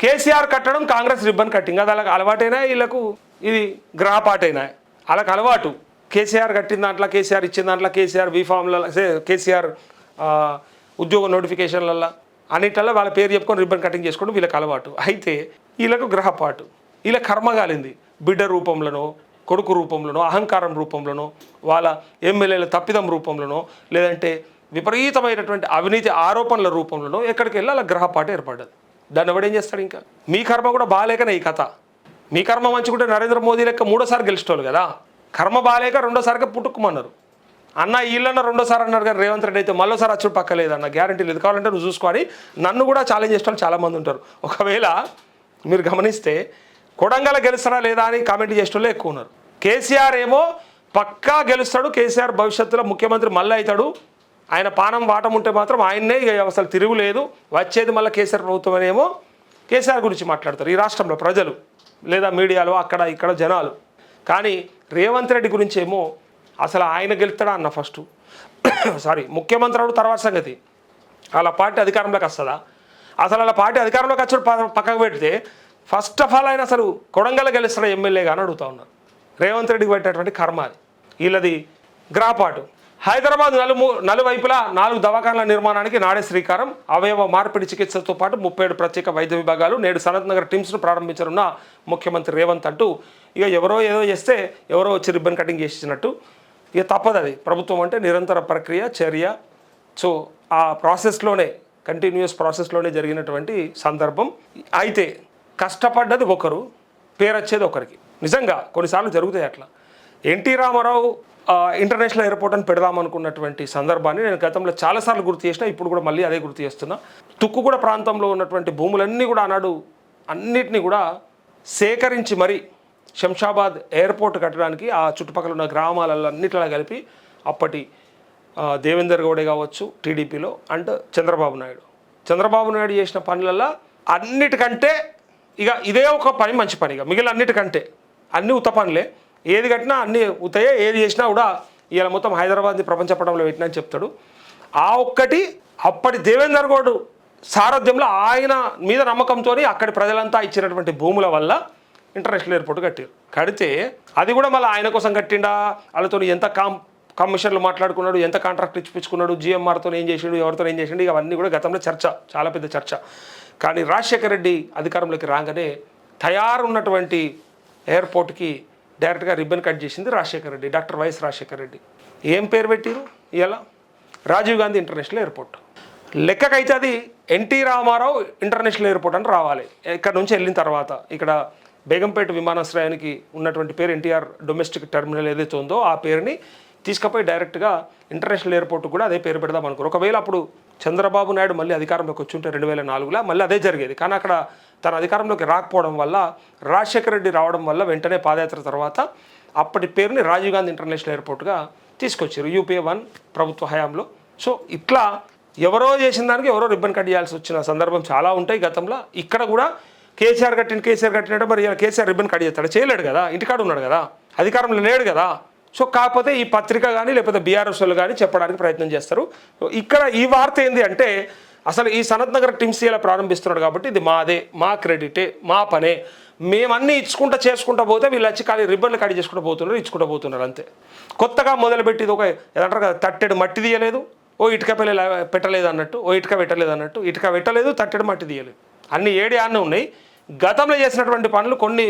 కేసీఆర్ కట్టడం, Congress ribbon cutting, అది అలాగ అలవాటైనా వీళ్ళకు, ఇది గ్రహపాటైనా వాళ్ళకి అలవాటు. కేసీఆర్ కట్టిన దాంట్లో, కేసీఆర్ ఇచ్చిన దాంట్లో, కేసీఆర్ బీఫామ్లలో, కేసీఆర్ ఉద్యోగ నోటిఫికేషన్లలో అన్నిట్లలో వాళ్ళ పేరు చెప్పుకొని రిబ్బన్ కటింగ్ చేసుకోవడం వీళ్ళకి అలవాటు. అయితే వీళ్ళకు గ్రహపాటు, వీళ్ళ కర్మ కాలింది. బిడ్డ రూపంలోనో, కొడుకు రూపంలోనో, అహంకారం రూపంలోనో, వాళ్ళ ఎమ్మెల్యేల తప్పిదం రూపంలోనో, లేదంటే విపరీతమైనటువంటి అవినీతి ఆరోపణల రూపంలోనో ఎక్కడికి వెళ్ళి అలా గ్రహపాటు ఏర్పడ్డది. దాన్ని ఎవడేం చేస్తాడు? ఇంకా మీ కర్మ కూడా బాగాలేకనే ఈ కథ. మీ కర్మ మంచిగుంటే నరేంద్ర మోదీ లెక్క 3ోసారి గెలిచేటోళ్ళు కదా. కర్మ బాగాలేక 2ోసారిగా పుట్టుకుమన్నారు. అన్న వీళ్ళన్న 2ోసారి అన్నారు కానీ రేవంత్ రెడ్డి అయితే మళ్ళీసారి అచ్చుడు పక్కలేదన్న, గ్యారంటీ లేదు. కావాలంటే నువ్వు చూసుకొని నన్ను కూడా ఛాలెంజ్ చేసేవాళ్ళు చాలామంది ఉంటారు. ఒకవేళ మీరు గమనిస్తే కొడంగల్ గెలుస్తాడా లేదా అని కామెంట్ చేసేవాళ్ళు ఎక్కువ ఉన్నారు. కేసీఆర్ ఏమో పక్కా గెలుస్తాడు, కేసీఆర్ భవిష్యత్తులో ముఖ్యమంత్రి మళ్ళీ అవుతాడు, ఆయన పానం వాటం ఉంటే మాత్రం ఆయన్నే ఇక అసలు తిరుగులేదు, వచ్చేది మళ్ళీ కేసీఆర్ ప్రభుత్వం అనేమో కేసీఆర్ గురించి మాట్లాడతారు ఈ రాష్ట్రంలో ప్రజలు, లేదా మీడియాలో అక్కడ ఇక్కడ జనాలు. కానీ రేవంత్ రెడ్డి గురించి ఏమో అసలు ఆయన గెలుస్తాడా అన్న ఫస్ట్ ముఖ్యమంత్రి అవ్వడం తర్వాత సంగతి. వాళ్ళ పార్టీ అధికారంలోకి వస్తుందా? అసలు వాళ్ళ పార్టీ అధికారంలోకి వచ్చి పక్కకు పెడితే ఫస్ట్ ఆఫ్ ఆల్ ఆయన అసలు కొడంగల్ గెలుస్తాడా ఎమ్మెల్యేగా అని అడుగుతూ ఉన్నారు. రేవంత్ రెడ్డికి పెట్టేటువంటి కర్మ అది. వీళ్ళది గ్రాపాటు. హైదరాబాద్ నలువైపులా 4 దవాఖానాల నిర్మాణానికి నాడే శ్రీకారం. అవయవ మార్పిడి చికిత్సతో పాటు 37 ప్రత్యేక వైద్య విభాగాలు. నేడు సనత్ నగర్ టీమ్స్ను ప్రారంభించనున్న ముఖ్యమంత్రి రేవంత్ అంటూ ఇక ఎవరో ఏదో చేస్తే ఎవరో వచ్చి రిబ్బన్ కటింగ్ చేసినట్టు. ఇక తప్పదు, అది ప్రభుత్వం అంటే నిరంతర ప్రక్రియ, చర్య. సో ఆ ప్రాసెస్లోనే, కంటిన్యూస్ ప్రాసెస్లోనే జరిగినటువంటి సందర్భం. అయితే కష్టపడ్డది ఒకరు, పేరు వచ్చేది ఒకరికి. నిజంగా కొన్నిసార్లు జరుగుతాయి అట్లా. ఎన్టీ రామారావు ఇంటర్నేషనల్ ఎయిర్పోర్ట్ అని పెడదామనుకున్నటువంటి సందర్భాన్ని నేను గతంలో చాలాసార్లు గుర్తు చేసిన, ఇప్పుడు కూడా మళ్ళీ అదే గుర్తు చేస్తున్నా. తుక్కుగూడ ప్రాంతంలో ఉన్నటువంటి భూములన్నీ కూడా ఆనాడు అన్నిటినీ కూడా సేకరించి మరి శంషాబాద్ ఎయిర్పోర్ట్ కట్టడానికి ఆ చుట్టుపక్కల ఉన్న గ్రామాలలో అన్నిట్లా కలిపి అప్పటి దేవేందర్ గౌడే కావచ్చు టీడీపీలో, అండ్ చంద్రబాబు నాయుడు చేసిన పనులలో అన్నిటికంటే ఇక ఇదే ఒక పని మంచి పని. ఇక మిగిలిన అన్నిటికంటే అన్నీ ఉత్త పనులే, ఏది కట్టినా అన్నీ ఉతయే, ఏది చేసినా కూడా ఇలా మొత్తం హైదరాబాద్ని ప్రపంచ పటంలో పెట్టినా అని చెప్తాడు. ఆ ఒక్కటి అప్పటి దేవేందర్ గౌడ్ సారథ్యంలో ఆయన మీద నమ్మకంతో అక్కడి ప్రజలంతా ఇచ్చినటువంటి భూముల వల్ల ఇంటర్నేషనల్ ఎయిర్పోర్ట్ కడితే అది కూడా మళ్ళీ ఆయన కోసం కట్టిండా, వాళ్ళతో ఎంత కమిషన్లు మాట్లాడుకున్నాడు, ఎంత కాంట్రాక్ట్ ఇచ్చిపించుకున్నాడు, జిఎంఆర్తో ఏం చేసిండు, ఎవరితో ఏం చేసిండు, అవన్నీ కూడా గతంలో చర్చ, చాలా పెద్ద చర్చ. కానీ రాజశేఖర రెడ్డి అధికారంలోకి రాగానే తయారున్నటువంటి ఎయిర్పోర్ట్కి డైరెక్ట్గా రిబ్బన్ కట్ చేసింది రాజశేఖర రెడ్డి, డాక్టర్ వైఎస్ రాజశేఖర రెడ్డి. ఏం పేరు పెట్టిరు ఇలా? Rajiv Gandhi international airport. లెక్కకైతే అది ఎన్టీ రామారావు ఇంటర్నేషనల్ ఎయిర్పోర్ట్ అని రావాలి. ఇక్కడ నుంచి వెళ్ళిన తర్వాత ఇక్కడ బేగంపేట విమానాశ్రయానికి ఉన్నటువంటి పేరు ఎన్టీఆర్ డొమెస్టిక్ టెర్మినల్ ఏదైతే ఉందో ఆ పేరుని తీసుకుపోయి డైరెక్ట్గా ఇంటర్నేషనల్ ఎయిర్పోర్ట్ కూడా అదే పేరు పెడదాం అనుకోరు. ఒకవేళ అప్పుడు చంద్రబాబు నాయుడు మళ్ళీ అధికారంలోకి వచ్చి ఉంటే 2004లో మళ్ళీ అదే జరిగేది. కానీ అక్కడ తన అధికారంలోకి రాకపోవడం వల్ల, రాజశేఖర రెడ్డి రావడం వల్ల వెంటనే పాదయాత్ర తర్వాత అప్పటి పేరుని రాజీవ్ గాంధీ ఇంటర్నేషనల్ ఎయిర్పోర్ట్గా తీసుకొచ్చారు యూపీఏ 1 ప్రభుత్వ హయాంలో. సో ఇట్లా ఎవరో చేసిన దానికి ఎవరో రిబ్బన్ కట్ చేయాల్సి వచ్చిన సందర్భం చాలా ఉంటాయి గతంలో. ఇక్కడ కూడా కేసీఆర్ కట్టినట్టు మరి కేసీఆర్ రిబ్బన్ కట్ చేస్తాడు? చేయలేడు కదా, ఇంటికాడు ఉన్నాడు కదా, అధికారంలో లేడు కదా. సో కాకపోతే ఈ పత్రిక కానీ లేకపోతే బీఆర్ఎస్ వాళ్ళు కానీ చెప్పడానికి ప్రయత్నం చేస్తారు. ఇక్కడ ఈ వార్త ఏంది అంటే అసలు ఈ సనత్ నగర్ టీమ్స్ ఇలా ప్రారంభిస్తున్నాడు కాబట్టి ఇది మాదే, మా క్రెడిటే, మా పనే, మేమన్నీ చేసుకుంటా పోతే వీళ్ళు వచ్చి ఖాళీ రిబ్బన్లు కట్ చేసుకుంటూ పోతున్నారు అంతే. కొత్తగా మొదలుపెట్టిది ఒక ఏదంటారు కదా, తట్టెడు మట్టి తీయలేదు, ఇటుక పెట్టలేదు అన్నట్టు, ఇటుక పెట్టలేదు, తట్టెడు మట్టి తీయలేదు, అన్ని ఏడే అన్నీ ఉన్నాయి. గతంలో చేసినటువంటి పనులు కొన్ని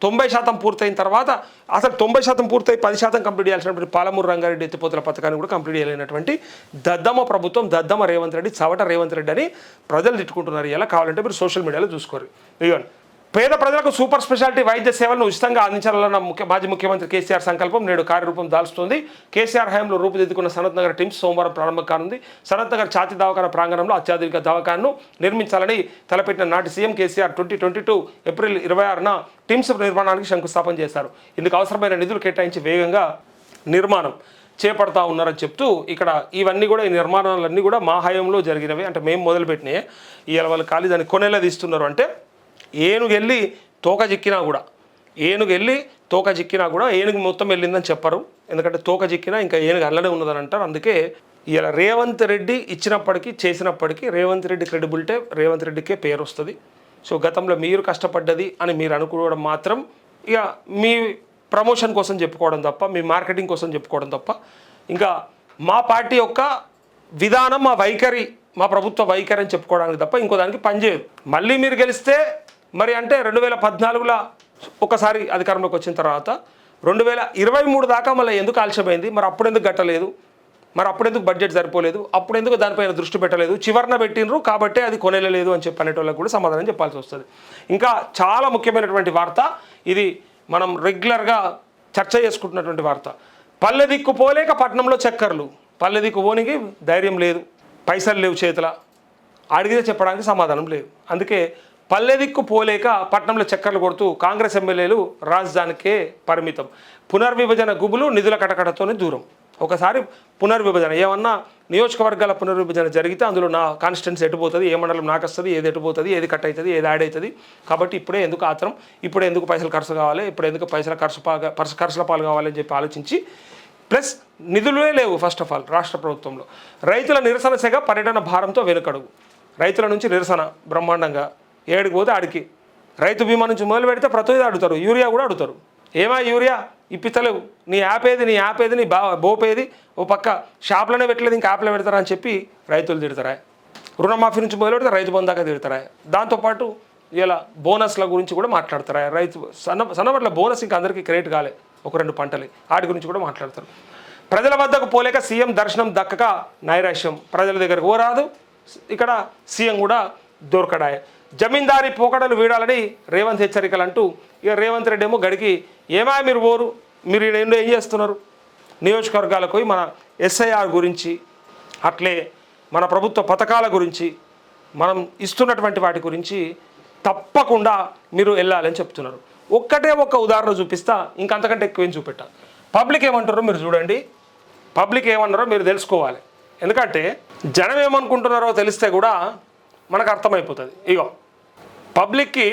90% పూర్తయిన తర్వాత అసలు 90% పూర్తయి 10% కంప్లీట్ చేయాల్సినటువంటి పాలమూరు రంగారెడ్డి ఎత్తిపోతల పథకాన్ని కూడా కంప్లీట్ చేయలేనటువంటి దద్దమ్మ ప్రభుత్వం, దద్దమ్మ రేవంత్ రెడ్డి, చవట రేవంత్ రెడ్డి అని ప్రజలు తిట్టుకుంటున్నారు. ఇలా కావాలంటే మీరు సోషల్ మీడియాలో చూసుకోరు. ఇవ్వండి, పేద ప్రజలకు సూపర్ స్పెషాలిటీ వైద్య సేవలను ఉచితంగా అందించాలన్న మాజీ ముఖ్యమంత్రి కేసీఆర్ సంకల్పం నేడు కార్యరూపం దాల్చుతుంది. కేసీఆర్ హయాంలో రూపుదిద్దుకున్న సనత్ నగర్ టీమ్స్ సోమవారం ప్రారంభం కానుంది. సనత్ నగర్ ఛాతీ దవాఖాన ప్రాంగణంలో అత్యాధునిక దవాఖానను నిర్మించాలని తలపెట్టిన నాటి సీఎం కేసీఆర్ 2022 ఏప్రిల్ 26న టీమ్స్ నిర్మాణానికి శంకుస్థాపన చేశారు. ఇందుకు అవసరమైన నిధులు కేటాయించి వేగంగా నిర్మాణం చేపడతా ఉన్నారని చెప్తూ ఇక్కడ ఇవన్నీ కూడా, ఈ నిర్మాణాలన్నీ కూడా మా హయాంలో జరిగినవి, అంటే మేము మొదలుపెట్టినాయి. ఇవాళ వాళ్ళు ఖాళీ దాన్ని కొనేలా తీస్తున్నారు. అంటే ఏనుగెళ్ళి తోక చిక్కినా కూడా, ఏనుగు మొత్తం వెళ్ళిందని చెప్పరు. ఎందుకంటే తోక చిక్కినా ఇంకా ఏనుగు అల్లనే ఉన్నదని అంటారు. అందుకే ఇలా రేవంత్ రెడ్డి ఇచ్చినప్పటికీ చేసినప్పటికీ రేవంత్ రెడ్డి క్రెడిబిలిటీ, రేవంత్ రెడ్డికే పేరు వస్తుంది. సో గతంలో మీరు కష్టపడ్డది అని మీరు అనుకోవడం మాత్రం ఇక మీ ప్రమోషన్ కోసం చెప్పుకోవడం తప్ప, మీ మార్కెటింగ్ కోసం చెప్పుకోవడం తప్ప, ఇంకా మా పార్టీ యొక్క విధానం, మా వైఖరి, మా ప్రభుత్వ వైఖరి అని చెప్పుకోవడానికి తప్ప ఇంకో దానికి పనిచేయదు. మళ్ళీ మీరు గెలిస్తే మరి అంటే 2014లో ఒకసారి అధికారంలోకి వచ్చిన తర్వాత 2023 దాకా మళ్ళీ ఎందుకు ఆలస్యమైంది, మరి అప్పుడు ఎందుకు గట్టలేదు, మరి అప్పుడెందుకు బడ్జెట్ సరిపోలేదు, అప్పుడెందుకు దానిపైన దృష్టి పెట్టలేదు, చివరన పెట్టినరు కాబట్టే అది కొనేలేదు అని చెప్పి అనేటోళ్ళకి కూడా సమాధానం చెప్పాల్సి వస్తుంది. ఇంకా చాలా ముఖ్యమైనటువంటి వార్త ఇది, మనం రెగ్యులర్గా చర్చ చేసుకుంటున్నటువంటి వార్త. పల్లె దిక్కు పోలేక పట్టణంలో చక్కర్లు. పల్లె దిక్కు పోనికి ధైర్యం లేదు, పైసలు లేవు చేతుల, అడిగితే చెప్పడానికి సమాధానం లేదు. అందుకే పల్లె దిక్కు పోలేక పట్టణంలో చక్కర్లు కొడుతూ కాంగ్రెస్ ఎమ్మెల్యేలు రాజధానికే పరిమితం. పునర్విభజన గుబులు నిధుల కటకటతోనే దూరం. ఒకసారి పునర్విభజన ఏమన్నా నియోజకవర్గాల పునర్విభజన జరిగితే అందులో నా కాన్స్టిట్యున్సీ ఎటుపోతుంది, ఏ మండలం నాకు వస్తుంది, ఏది ఎటుపోతుంది, ఏది కట్ అవుతుంది, ఏది యాడ్ అవుతుంది. కాబట్టి ఇప్పుడే ఎందుకు ఆత్రం, ఇప్పుడే ఎందుకు పైసలు ఖర్చు కావాలి, ఇప్పుడు ఎందుకు పైసల ఖర్చుల పాలు కావాలని చెప్పి ఆలోచించి, ప్లస్ నిధులే లేవు ఫస్ట్ ఆఫ్ ఆల్ రాష్ట్ర ప్రభుత్వంలో. రైతుల నిరసన సెగ పర్యటన భారంతో వెనుకడుగు. రైతుల నుంచి నిరసన బ్రహ్మాండంగా, ఏడికి పోతే ఆడికి. రైతు బీమా నుంచి మొదలు పెడితే ప్రతిదీ అడుగుతారు, యూరియా కూడా అడుగుతారు. ఏమా యూరియా ఇప్పితలేవు, నీ యాప్ ఏది, నీ బోపేది, ఓ పక్క షాప్లోనే పెట్టలేదు ఇంకా యాప్లో పెడతారా అని చెప్పి రైతులు తిడతారా. రుణమాఫీ నుంచి మొదలు పెడితే రైతు బంధు దాకా తిడతారా. దాంతోపాటు ఇలా బోనస్ల గురించి కూడా మాట్లాడతారా. రైతు సన్నబట్ల బోనస్ ఇంకా అందరికీ క్రియేట్ కాలే, ఒక 2 పంటలు, వాటి గురించి కూడా మాట్లాడతారు. ప్రజల వద్దకు పోలేక సీఎం దర్శనం దక్కక నైరాశ్యం. ప్రజల దగ్గరకు పోరాదు, ఇక్కడ సీఎం కూడా దొరకడాయ. జమీందారీ పోకడలు వీడాలని రేవంత్ హెచ్చరికలు అంటూ ఇక రేవంత్ రెడ్డి ఏమో గడికి ఏమా మీరు పోరు, మీరు ఏం చేస్తున్నారు, నియోజకవర్గాలకు మన ఎస్ఐఆర్ గురించి, అట్లే మన ప్రభుత్వ పథకాల గురించి, మనం ఇస్తున్నటువంటి వాటి గురించి తప్పకుండా మీరు వెళ్ళాలని చెప్తున్నారు. ఒక్క ఉదాహరణ చూపిస్తా, ఇంకంతకంటే ఎక్కువ ఏం చూపెట్టా. పబ్లిక్ ఏమంటారో మీరు చూడండి, పబ్లిక్ ఏమన్నారో మీరు తెలుసుకోవాలి. ఎందుకంటే జనం ఏమనుకుంటున్నారో తెలిస్తే కూడా మనకు అర్థమైపోతుంది. ఇగో పబ్లిక్కి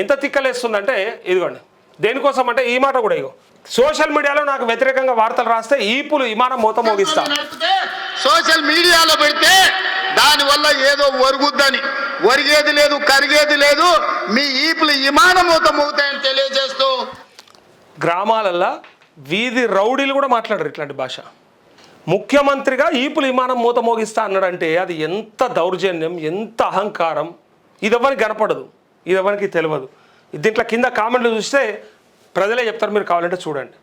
ఎంత తిక్కలేస్తుందంటే ఇదిగోండి, దేనికోసం అంటే ఈ మాట కూడా, ఇగో సోషల్ మీడియాలో నాకు వ్యతిరేకంగా వార్తలు రాస్తే ఈపులు విమానం మూత మోగిస్తా. సోషల్ మీడియాలో పెడితే దానివల్ల ఏదో ఒరుగుద్దని, ఒరిగేది లేదు, కరిగేది లేదు, మీ ఈపులు విమానం మూత మోగుతాయని తెలియజేస్తూ గ్రామాలల్లో వీధి రౌడీలు కూడా మాట్లాడరు ఇట్లాంటి భాష. ముఖ్యమంత్రిగా ఈపులు విమానం మూత మోగిస్తా అన్నాడంటే అది ఎంత దౌర్జన్యం, ఎంత అహంకారం. ఇది ఎవరికి కనపడదు, ఇది ఎవరికి తెలియదు. దీంట్లో కింద కామెంట్లు చూస్తే ప్రజలే చెప్తారు, మీరు కావాలంటే చూడండి.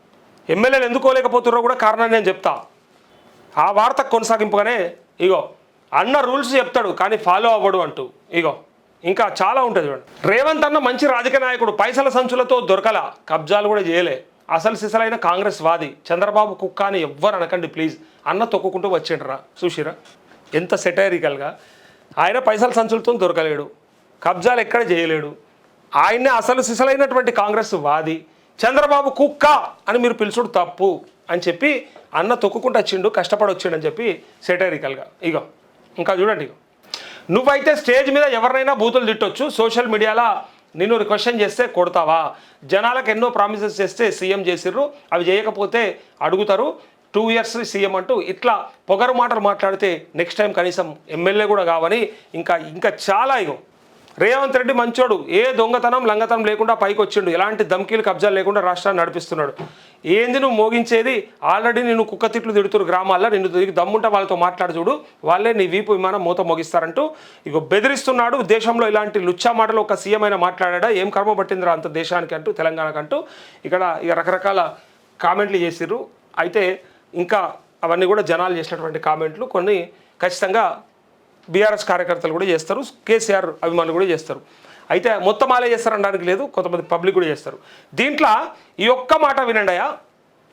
ఎమ్మెల్యేలు ఎందుకోలేకపోతున్నారో కూడా కారణాన్ని నేను చెప్తా. ఆ వార్త కొనసాగింపుగానే ఇగో అన్న రూల్స్ చెప్తాడు కానీ ఫాలో అవ్వడు అంటూ, ఇగో ఇంకా చాలా ఉంటుంది చూడండి. రేవంత్ అన్న మంచి రాజకీయ నాయకుడు, పైసల సంచులతో దొరకల, కబ్జాలు కూడా చేయలే, అసలు సిసలైన కాంగ్రెస్ వాది, చంద్రబాబు కుక్క అని ఎవ్వరు అనకండి ప్లీజ్, అన్న తొక్కుకుంటూ వచ్చిండ్రా. చూసిరా ఎంత సెటైరికల్గా. ఆయన పైసల సంచులతో దొరకలేడు, కబ్జాలు ఎక్కడ చేయలేడు, ఆయన్నే అసలు సిసలైనటువంటి కాంగ్రెస్ వాది, చంద్రబాబు కుక్క అని మీరు పిలుచుడు తప్పు అని చెప్పి అన్న తొక్కుకుంటూ వచ్చిండు, కష్టపడి వచ్చిండు అని చెప్పి సెటైరికల్గా. ఇగో ఇంకా చూడండి, ఇగో నువ్వైతే స్టేజ్ మీద ఎవరినైనా బూతులు తిట్టొచ్చు, సోషల్ మీడియాలో నిన్ను క్వశ్చన్ చేస్తే కొడతావా, జనాలకు ఎన్నో ప్రామిసెస్ చేస్తే సీఎం చేసిర్రు, అవి చేయకపోతే అడుగుతారు, 2 years సీఎం అంటూ ఇట్లా పొగరు మాటలు మాట్లాడితే నెక్స్ట్ టైం కనీసం ఎమ్మెల్యే కూడా కావని ఇంకా చాలా. ఇగో రేవంత్ రెడ్డి మంచోడు, ఏ దొంగతనం లంగతనం లేకుండా పైకి వచ్చిండు, ఎలాంటి ధమ్కీలు కబ్జాలు లేకుండా రాష్ట్రాన్ని నడిపిస్తున్నాడు. ఏంది నువ్వు మోగించేది, ఆల్రెడీ నిన్ను కుక్క తిట్లు తిడుతురు గ్రామాల్లో, నిన్ను దమ్ముంటే వాళ్ళతో మాట్లాడు చూడు, వాళ్ళే నీ వీపు విమానం మూత మోగిస్తారంటూ ఇగో బెదిరిస్తున్నాడు. దేశంలో ఇలాంటి లుచ్చా మాటలు ఒక సీఎం అయినా మాట్లాడా, ఏం కర్మ పట్టిందిరా అంత దేశానికి అంటూ, తెలంగాణకంటూ ఇక్కడ ఇక రకరకాల కామెంట్లు చేసిర్రు. అయితే ఇంకా అవన్నీ కూడా జనాలు చేసినటువంటి కామెంట్లు, కొన్ని ఖచ్చితంగా బీఆర్ఎస్ కార్యకర్తలు కూడా చేస్తారు, కేసీఆర్ అభిమానులు కూడా చేస్తారు. అయితే మొత్తం ఆలే చేస్తారనడానికి లేదు, కొంతమంది పబ్లిక్ కూడా చేస్తారు. దీంట్లో ఈ ఒక్క మాట వినండియా,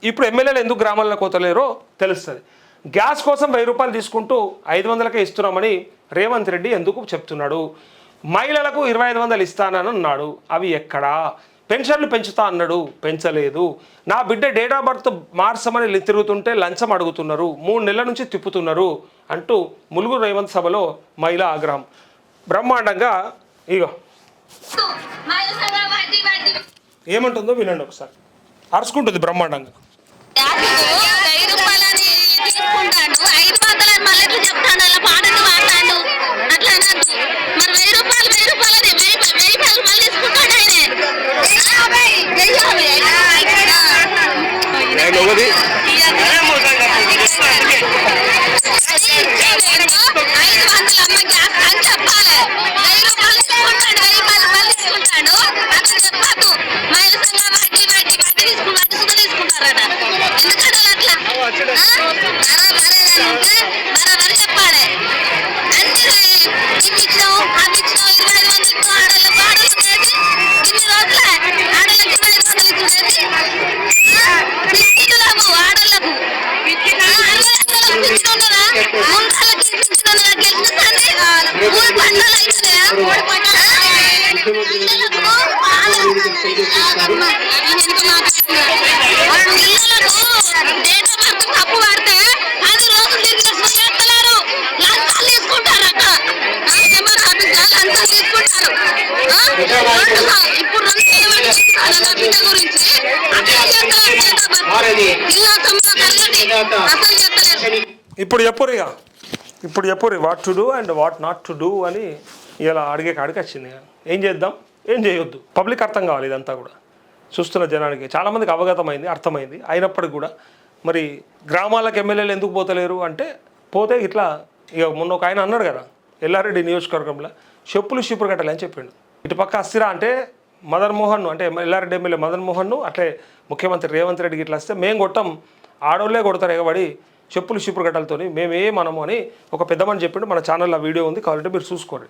ఇప్పుడు ఎమ్మెల్యేలు ఎందుకు గ్రామాల్లో కోతలేరో తెలుస్తుంది. గ్యాస్ కోసం 1000 రూపాయలు తీసుకుంటూ 500కే ఇస్తున్నామని రేవంత్ రెడ్డి ఎందుకు చెప్తున్నాడు? మహిళలకు 2500 ఇస్తానని అన్నాడు, అవి ఎక్కడా? పెన్షన్లు పెంచుతా అన్నాడు, పెంచలేదు. నా బిడ్డ డేట్ ఆఫ్ బర్త్ మార్చమని తిరుగుతుంటే లంచం అడుగుతున్నారు, 3 నెలల నుంచి తిప్పుతున్నారు అంటూ ములుగు రేవంత్ సభలో మహిళా ఆగ్రహం బ్రహ్మాండంగా. ఇగో ఏమంటుందో వినండి ఒకసారి, అరుచుకుంటుంది బ్రహ్మాండంగా. ఇప్పుడు చెప్పురు ఇక ఇప్పుడు చెప్పురు what to do and what not to do అని ఇలా అడిగే కాడికి వచ్చింది. ఏం చేద్దాం ఏం చేయొద్దు పబ్లిక్ అర్థం కావాలి. ఇదంతా కూడా చూస్తున్న జనానికి చాలామందికి అవగతమైంది, అర్థమైంది. అయినప్పటికీ కూడా మరి గ్రామాలకు ఎమ్మెల్యేలు ఎందుకు పోతలేరు అంటే పోతే ఇట్లా ఇక మొన్న ఒక ఆయన అన్నాడు కదా ఎల్లారెడ్డి నియోజకవర్గంలో చెప్పులు చీపురు కట్టాలి అని చెప్పిండు. ఇటుపక్క అస్థిరా అంటే మదన్ మోహన్ అంటే ఎల్లారెడ్డి ఎమ్మెల్యే మదన్ మోహన్ను అట్లే ముఖ్యమంత్రి రేవంత్ రెడ్డికి ఇట్లా వస్తే మేము కొట్టాం ఆడోళ్ళే కొడతారు ఎగబడి చెప్పులు చీపురు కట్టలతోని మేమేమనము అని ఒక పెద్దమని చెప్పిండు. మన ఛానల్లో వీడియో ఉంది, కావాలంటే మీరు చూసుకోండి.